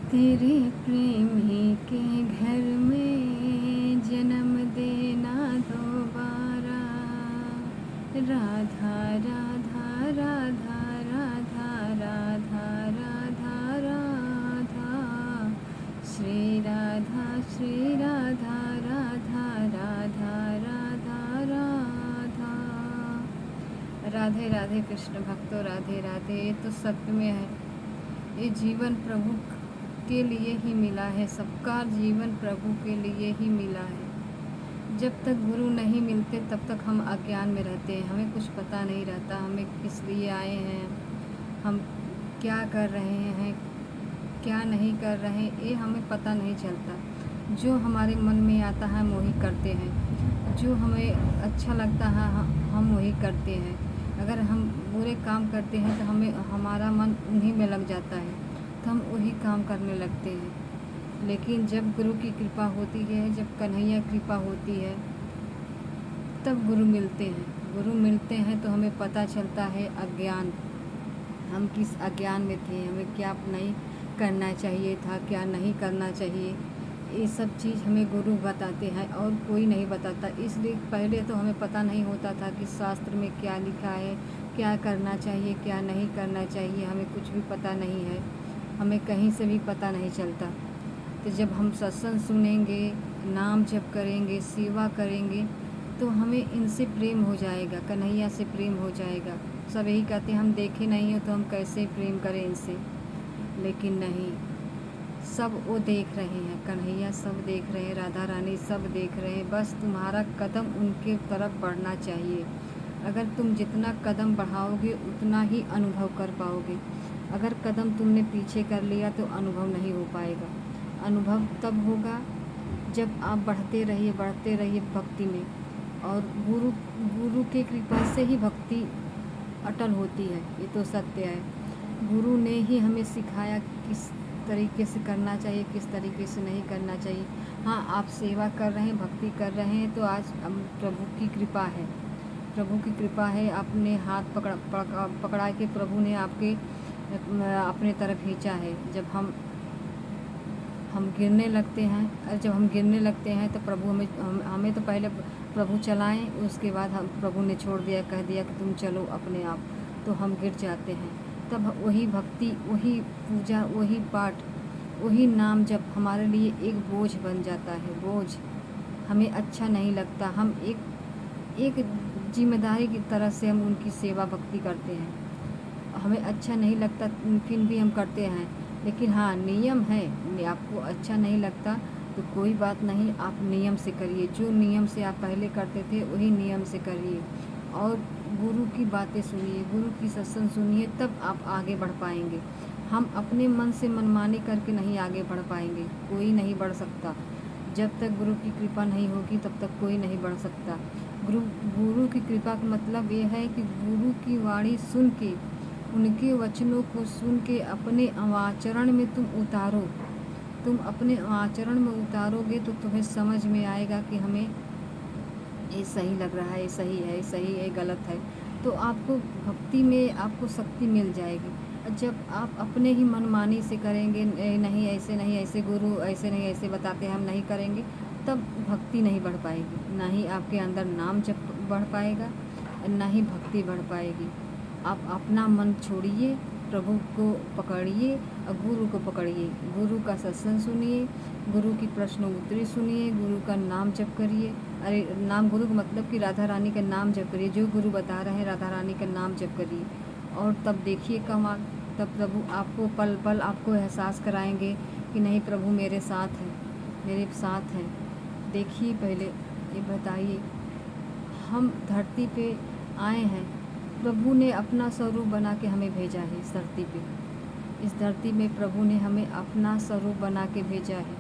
तेरे प्रेमी के घर में जन्म देना दोबारा। राधा राधा राधा राधा राधा राधा राधा। श्री राधा राधा राधा राधा राधा। राधे राधे कृष्ण भक्तों, राधे राधे। ये तो सत्य में है, ये जीवन प्रभु के लिए ही मिला है, सबका जीवन प्रभु के लिए ही मिला है। जब तक गुरु नहीं मिलते तब तक हम अज्ञान में रहते हैं, हमें कुछ पता नहीं रहता, हमें किस लिए आए हैं, हम क्या कर रहे हैं, क्या नहीं कर रहे हैं, ये हमें पता नहीं चलता। जो हमारे मन में आता है हम वही करते हैं, जो हमें अच्छा लगता है हम वही करते हैं। अगर हम बुरे काम करते हैं तो हमें हमारा मन उन्हीं में लग जाता है, तो हम वही काम करने लगते हैं। लेकिन जब गुरु की कृपा होती है, जब कन्हैया कृपा होती है, तब गुरु मिलते हैं। गुरु मिलते हैं तो हमें पता चलता है अज्ञान, हम किस अज्ञान में थे, हमें क्या नहीं करना चाहिए था, क्या नहीं करना चाहिए, ये सब चीज़ हमें गुरु बताते हैं और कोई नहीं बताता। इसलिए पहले तो हमें पता नहीं होता था कि शास्त्र में क्या लिखा है, क्या करना चाहिए, क्या नहीं करना चाहिए, हमें कुछ भी पता नहीं है, हमें कहीं से भी पता नहीं चलता। तो जब हम सत्संग सुनेंगे, नाम जप करेंगे, सेवा करेंगे, तो हमें इनसे प्रेम हो जाएगा, कन्हैया से प्रेम हो जाएगा। सब यही कहते हैं हम देखे नहीं हो तो हम कैसे प्रेम करें इनसे, लेकिन नहीं, सब वो देख रहे हैं, कन्हैया सब देख रहे हैं, राधा रानी सब देख रहे हैं। बस तुम्हारा कदम उनके तरफ बढ़ना चाहिए। अगर तुम जितना कदम बढ़ाओगे उतना ही अनुभव कर पाओगे। अगर कदम तुमने पीछे कर लिया तो अनुभव नहीं हो पाएगा। अनुभव तब होगा जब आप बढ़ते रहिए भक्ति में। और गुरु के कृपा से ही भक्ति अटल होती है, ये तो सत्य है। गुरु ने ही हमें सिखाया किस तरीके से करना चाहिए, किस तरीके से नहीं करना चाहिए। हाँ, आप सेवा कर रहे हैं, भक्ति कर रहे हैं तो आज प्रभु की कृपा है, प्रभु की कृपा है। आपने हाथ पकड़ा के प्रभु ने आपके अपने तरफ खींचा है। जब हम गिरने लगते हैं, और जब हम गिरने लगते हैं तो प्रभु हमें तो पहले प्रभु चलाएं, उसके बाद हम प्रभु ने छोड़ दिया, कह दिया कि तुम चलो अपने आप, तो हम गिर जाते हैं। तब वही भक्ति, वही पूजा, वही पाठ, वही नाम जब हमारे लिए एक बोझ बन जाता है, बोझ हमें अच्छा नहीं लगता। हम एक जिम्मेदारी की तरह से हम उनकी सेवा भक्ति करते हैं, हमें अच्छा नहीं लगता फिर भी हम करते हैं। लेकिन हाँ, नियम है, आपको अच्छा नहीं लगता तो कोई बात नहीं, आप नियम से करिए। जो नियम से आप पहले करते थे वही नियम से करिए, और गुरु की बातें सुनिए, गुरु की सत्संग सुनिए, तब आप आगे बढ़ पाएंगे। हम अपने मन से मनमानी करके नहीं आगे बढ़ पाएंगे, कोई नहीं बढ़ सकता। जब तक गुरु की कृपा नहीं होगी तब तक कोई नहीं बढ़ सकता। गुरु की कृपा का मतलब ये है कि गुरु की वाणी सुन के, उनके वचनों को सुन के अपने आचरण में तुम उतारो। तुम अपने आचरण में उतारोगे तो तुम्हें समझ में आएगा कि हमें ये सही लग रहा है, ये सही है, ये सही है, गलत है। तो आपको भक्ति में आपको शक्ति मिल जाएगी। जब आप अपने ही मनमानी से करेंगे, नहीं ऐसे नहीं, ऐसे गुरु ऐसे नहीं, ऐसे बताते हैं, हम नहीं करेंगे, तब भक्ति नहीं बढ़ पाएगी। ना ही आपके अंदर नाम जप बढ़ पाएगा, ना ही भक्ति बढ़ पाएगी। आप अपना मन छोड़िए, प्रभु को पकड़िए और गुरु को पकड़िए। गुरु का सत्संग सुनिए, गुरु की प्रश्न उत्तरी सुनिए, गुरु का नाम जप करिए। अरे नाम, गुरु का मतलब कि राधा रानी का नाम जप करिए, जो गुरु बता रहे हैं राधा रानी का नाम जप करिए, और तब देखिए कमाल। तब प्रभु आपको पल पल आपको एहसास कराएंगे कि नहीं, प्रभु मेरे साथ है, मेरे साथ हैं। देखिए, पहले ये बताइए, हम धरती पे आए हैं, प्रभु ने अपना स्वरूप बना के हमें भेजा है इस धरती पे। इस धरती में प्रभु ने हमें अपना स्वरूप बना के भेजा है।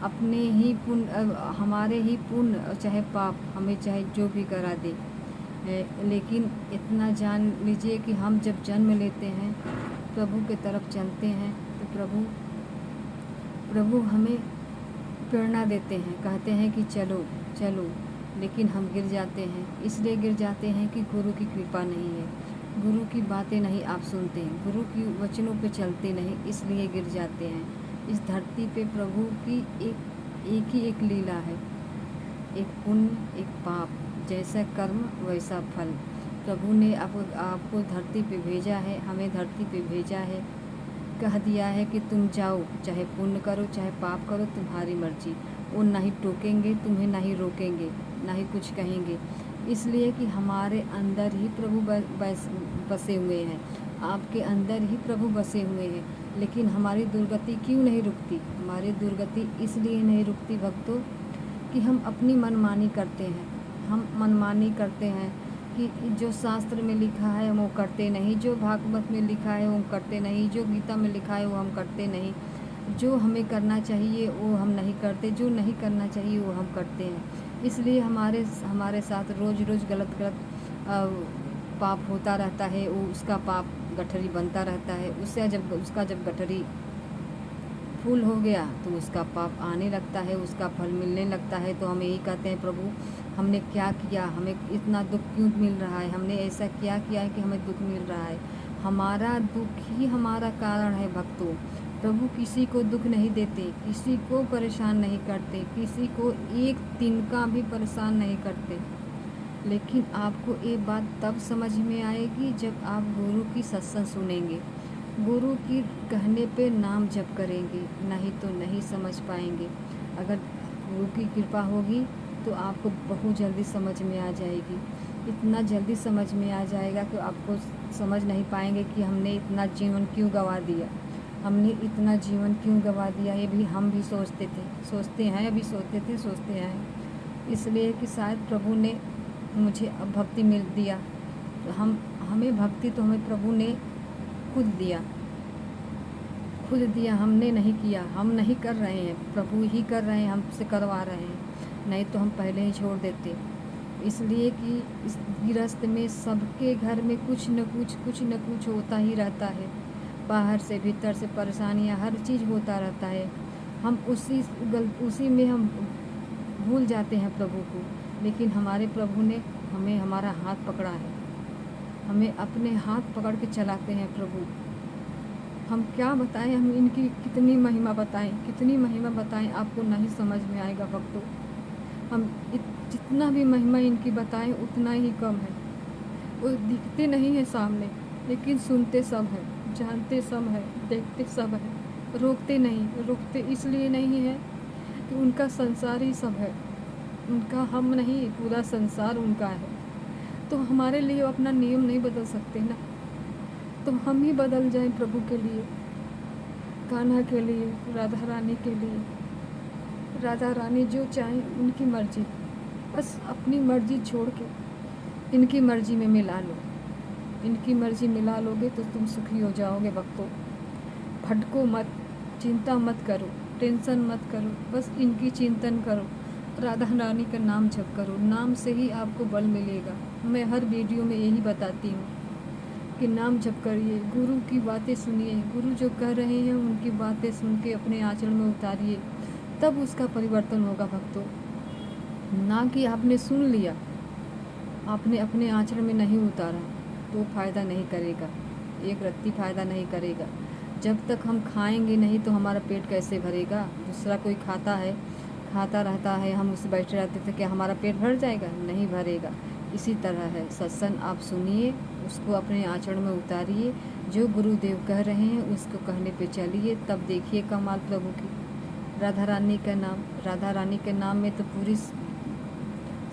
अपने ही पुण्य, हमारे ही पुण्य चाहे पाप हमें चाहे जो भी करा दे, लेकिन इतना जान लीजिए कि हम जब जन्म लेते हैं, प्रभु के तरफ चलते हैं, तो प्रभु हमें प्रेरणा देते हैं, कहते हैं कि चलो चलो, लेकिन हम गिर जाते हैं। इसलिए गिर जाते हैं कि गुरु की कृपा नहीं है, गुरु की बातें नहीं आप सुनते हैं, गुरु की वचनों पे चलते नहीं, इसलिए गिर जाते हैं। इस धरती पे प्रभु की एक ही एक लीला है, एक पुण्य एक पाप, जैसा कर्म वैसा फल। प्रभु ने आपको धरती पे भेजा है, हमें धरती पे भेजा है, कह दिया है कि तुम जाओ, चाहे पुण्य करो चाहे पाप करो, तुम्हारी मर्जी। वो ना ही टोकेंगे तुम्हें, ना ही रोकेंगे, ना ही कुछ कहेंगे, इसलिए कि हमारे अंदर ही प्रभु बसे हुए हैं, आपके अंदर ही प्रभु बसे हुए हैं। लेकिन हमारी दुर्गति क्यों नहीं रुकती? हमारी दुर्गति इसलिए नहीं रुकती भक्तों कि हम अपनी मनमानी करते हैं। हम मनमानी करते हैं कि जो शास्त्र में लिखा है हम वो करते नहीं, जो भागवत में लिखा है वो हम करते नहीं, जो गीता में लिखा है वो हम करते नहीं, जो हमें करना चाहिए वो हम नहीं करते, जो नहीं करना चाहिए वो हम करते हैं। इसलिए हमारे साथ रोज़ रोज़ गलत पाप होता रहता है, वो उसका पाप गठरी बनता रहता है। उसका जब गठरी फूल हो गया तो उसका पाप आने लगता है, उसका फल मिलने लगता है। तो हम यही कहते हैं, प्रभु हमने क्या किया, हमें इतना दुख क्यों मिल रहा है, हमने ऐसा क्या किया है कि हमें दुख मिल रहा है? हमारा दुख ही हमारा कारण है भक्तों। प्रभु किसी को दुख नहीं देते, किसी को परेशान नहीं करते, किसी को एक तिनका भी परेशान नहीं करते। लेकिन आपको एक बात तब समझ में आएगी जब आप गुरु की सत्संग सुनेंगे, गुरु की कहने पे नाम जप करेंगे, नहीं तो नहीं समझ पाएंगे। अगर गुरु की कृपा होगी तो आपको बहुत जल्दी समझ में आ जाएगी, इतना जल्दी समझ में आ जाएगा कि आपको समझ नहीं पाएंगे कि हमने इतना जीवन क्यों गंवा दिया, हमने इतना जीवन क्यों गंवा दिया। ये भी हम भी सोचते हैं, इसलिए कि शायद प्रभु ने मुझे अब भक्ति मिल दिया, तो हमें भक्ति तो हमें प्रभु ने खुद दिया, हमने नहीं किया, हम नहीं कर रहे हैं, प्रभु ही कर रहे हैं, हमसे करवा रहे हैं, नहीं तो हम पहले ही छोड़ देते। इसलिए कि इस गृहस्थ में सबके घर में कुछ न कुछ होता ही रहता है, बाहर से भीतर से परेशानियां, हर चीज़ होता रहता है। हम उसी में हम भूल जाते हैं प्रभु को। लेकिन हमारे प्रभु ने हमें हमारा हाथ पकड़ा है, हमें अपने हाथ पकड़ के चलाते हैं प्रभु। हम क्या बताएं, हम इनकी कितनी महिमा बताएं, आपको नहीं समझ में आएगा भक्तों। हम जितना भी महिमा इनकी बताएं उतना ही कम है। वो दिखते नहीं है सामने, लेकिन सुनते सब है, जानते सब है, देखते सब है, रोकते इसलिए नहीं है कि उनका संसार ही सब है, उनका हम नहीं, पूरा संसार उनका है। तो हमारे लिए अपना नियम नहीं बदल सकते ना, तो हम ही बदल जाएं प्रभु के लिए, कान्हा के लिए, राधा रानी के लिए। राधा रानी जो चाहें उनकी मर्जी, बस अपनी मर्जी छोड़ के इनकी मर्जी में मिला लो। इनकी मर्जी मिला लोगे तो तुम सुखी हो जाओगे भक्तों। भटको मत, चिंता मत करो, टेंशन मत करो, बस इनकी चिंतन करो, राधा रानी का नाम जप करो, नाम से ही आपको बल मिलेगा। मैं हर वीडियो में यही बताती हूँ कि नाम जप करिए, गुरु की बातें सुनिए, गुरु जो कह रहे हैं उनकी बातें सुन के अपने आंचल में उतारिए, तब उसका परिवर्तन होगा भक्तों। ना कि आपने सुन लिया, आपने अपने आंचल में नहीं उतारा तो फ़ायदा नहीं करेगा, एक रत्ती फ़ायदा नहीं करेगा। जब तक हम खाएंगे नहीं तो हमारा पेट कैसे भरेगा? दूसरा कोई खाता रहता है, हम उससे बैठे रहते थे, क्या हमारा पेट भर जाएगा? नहीं भरेगा। इसी तरह है सत्संग, आप सुनिए, उसको अपने आचरण में उतारिए, जो गुरुदेव कह रहे हैं उसको कहने पे चलिए, तब देखिए कमाल प्रभु की। राधा रानी के नाम में तो पूरी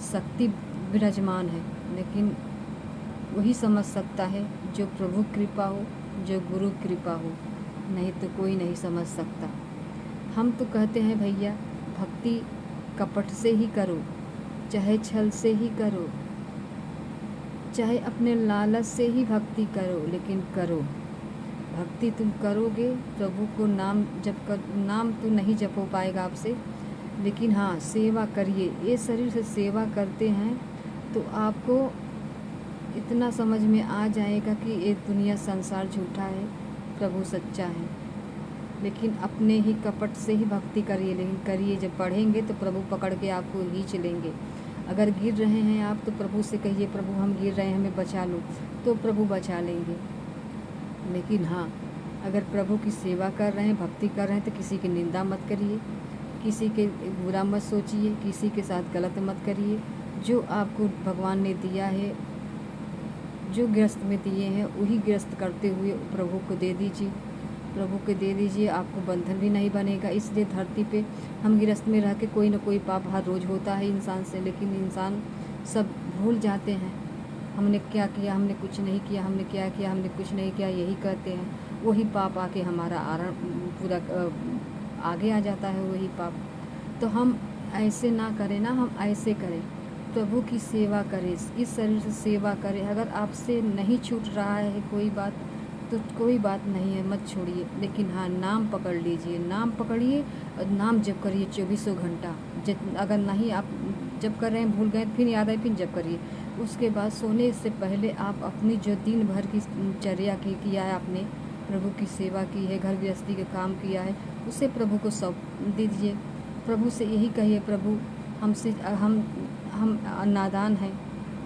शक्ति विराजमान है, लेकिन वही समझ सकता है जो प्रभु कृपा हो, जो गुरु कृपा हो, नहीं तो कोई नहीं समझ सकता। हम तो कहते हैं भैया, भक्ति कपट से ही करो, चाहे छल से ही करो, चाहे अपने लालच से ही भक्ति करो, लेकिन करो भक्ति। तुम करोगे प्रभु को नाम तो नहीं जप हो पाएगा आपसे, लेकिन हाँ सेवा करिए। ये शरीर से सेवा करते हैं तो आपको इतना समझ में आ जाएगा कि ये दुनिया संसार झूठा है, प्रभु सच्चा है। लेकिन अपने ही कपट से ही भक्ति करिए, लेकिन करिए, जब पढ़ेंगे तो प्रभु पकड़ के आपको खींच लेंगे। अगर गिर रहे हैं आप तो प्रभु से कहिए, प्रभु हम गिर रहे हैं, हमें बचा लो, तो प्रभु बचा लेंगे। लेकिन हाँ, अगर प्रभु की सेवा कर रहे हैं, भक्ति कर रहे हैं, तो किसी की निंदा मत करिए, किसी के बुरा मत सोचिए, किसी के साथ गलत मत करिए। जो आपको भगवान ने दिया है, जो गृहस्थ में दिए हैं, वही गृहस्थ करते हुए प्रभु को दे दीजिए, प्रभु को दे दीजिए। आपको बंधन भी नहीं बनेगा। इसलिए धरती पे हम गृहस्थ में रह के कोई ना कोई पाप हर रोज़ होता है इंसान से, लेकिन इंसान सब भूल जाते हैं। हमने क्या किया, हमने कुछ नहीं किया, हमने क्या किया, हमने कुछ नहीं किया, यही कहते हैं। वही पाप आके हमारा आरण पूरा आगे आ जाता है, वही पाप। तो हम ऐसे ना करें ना, हम ऐसे करें, प्रभु की सेवा करें, इस शरीर से सेवा करें। अगर आपसे नहीं छूट रहा है कोई बात, तो कोई बात नहीं है, मत छोड़िए। लेकिन हाँ, नाम पकड़ लीजिए, नाम पकड़िए और नाम जप करिए 24 घंटा। अगर नहीं आप जप कर रहे हैं, भूल गए, फिर याद आए, फिर जप करिए। उसके बाद सोने से पहले आप अपनी जो दिन भर की चर्या किया है, आपने प्रभु की सेवा की है, घर गृहस्थी के काम किया है, उसे प्रभु को सौंप दीजिए। प्रभु से यही कहिए, प्रभु हमसे हम नादान हैं,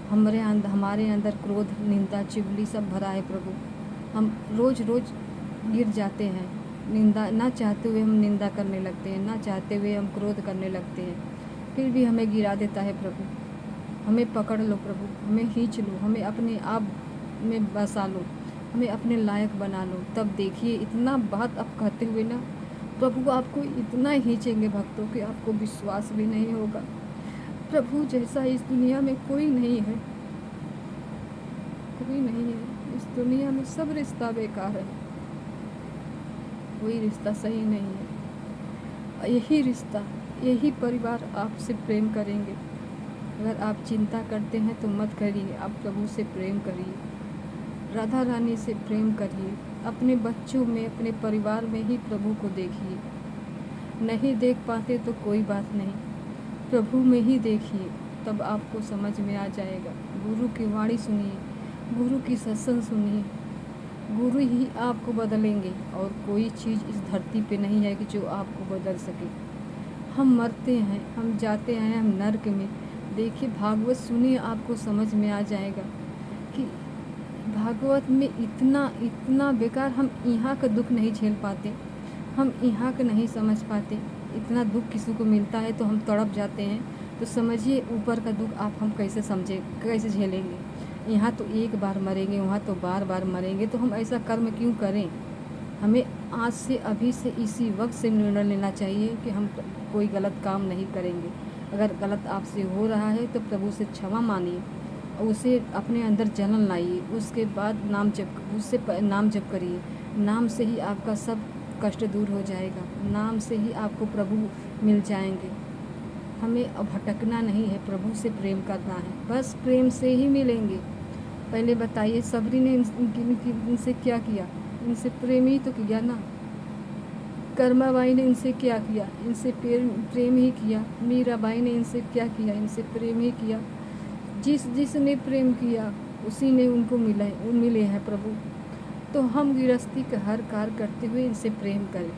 हमारे अंदर क्रोध, निंदा, चुगली सब भरा है प्रभु। हम रोज़ गिर जाते हैं, निंदा ना चाहते हुए हम निंदा करने लगते हैं, ना चाहते हुए हम क्रोध करने लगते हैं, फिर भी हमें गिरा देता है प्रभु। हमें पकड़ लो प्रभु, हमें खींच लो, हमें अपने आप में बसा लो, हमें अपने लायक बना लो। तब देखिए, इतना बात आप कहते हुए ना, प्रभु आपको इतना खींचेंगे भक्तों के, आपको विश्वास भी नहीं होगा। प्रभु जैसा इस दुनिया में कोई नहीं है, कोई नहीं है। इस दुनिया में सब रिश्ता बेकार है, कोई रिश्ता सही नहीं है। यही रिश्ता, यही परिवार आपसे प्रेम करेंगे। अगर आप चिंता करते हैं तो मत करिए, आप प्रभु से प्रेम करिए, राधा रानी से प्रेम करिए। अपने बच्चों में, अपने परिवार में ही प्रभु को देखिए। नहीं देख पाते तो कोई बात नहीं, प्रभु में ही देखिए, तब आपको समझ में आ जाएगा। गुरु की वाणी सुनिए, गुरु की सत्संग सुनिए, गुरु ही आपको बदलेंगे। और कोई चीज़ इस धरती पे नहीं है कि जो आपको बदल सके। हम मरते हैं, हम जाते हैं, हम नर्क में। देखिए, भागवत सुनिए, आपको समझ में आ जाएगा कि भागवत में इतना बेकार। हम यहाँ का दुख नहीं झेल पाते, हम यहाँ का नहीं समझ पाते। इतना दुख किसी को मिलता है तो हम तड़प जाते हैं, तो समझिए ऊपर का दुख आप हम कैसे समझे, कैसे झेलेंगे। यहाँ तो एक बार मरेंगे, वहाँ तो बार बार मरेंगे। तो हम ऐसा कर्म क्यों करें। हमें आज से, अभी से, इसी वक्त से निर्णय लेना चाहिए कि हम कोई गलत काम नहीं करेंगे। अगर गलत आपसे हो रहा है तो प्रभु से क्षमा मानिए और उसे अपने अंदर जलन लाइए। उसके बाद नाम जप करिए। नाम से ही आपका सब कष्ट दूर हो जाएगा, नाम से ही आपको प्रभु मिल जाएंगे। हमें अब भटकना नहीं है, प्रभु से प्रेम करना है, बस प्रेम से ही मिलेंगे। पहले बताइए, सबरी ने इनसे क्या किया, इनसे प्रेम ही तो किया ना। कर्माबाई ने इनसे क्या किया, इनसे प्रेम ही किया। मीराबाई ने इनसे क्या किया, इनसे प्रेम ही किया। जिसने प्रेम किया उसी ने उनको मिले हैं प्रभु। तो हम गृहस्थी का हर कार्य करते हुए इनसे प्रेम करें,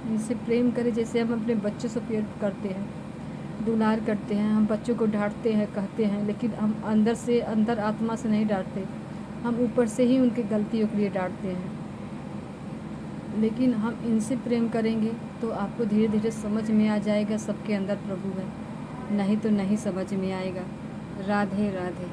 इनसे प्रेम करें। जैसे हम अपने बच्चों से प्यार करते हैं, दुलार करते हैं, हम बच्चों को डांटते हैं, कहते हैं, लेकिन हम अंदर आत्मा से नहीं डांटते, हम ऊपर से ही उनकी गलतियों के लिए डांटते हैं। लेकिन हम इनसे प्रेम करेंगे तो आपको धीरे धीरे समझ में आ जाएगा सबके अंदर प्रभु है, नहीं तो नहीं समझ में आएगा। राधे राधे।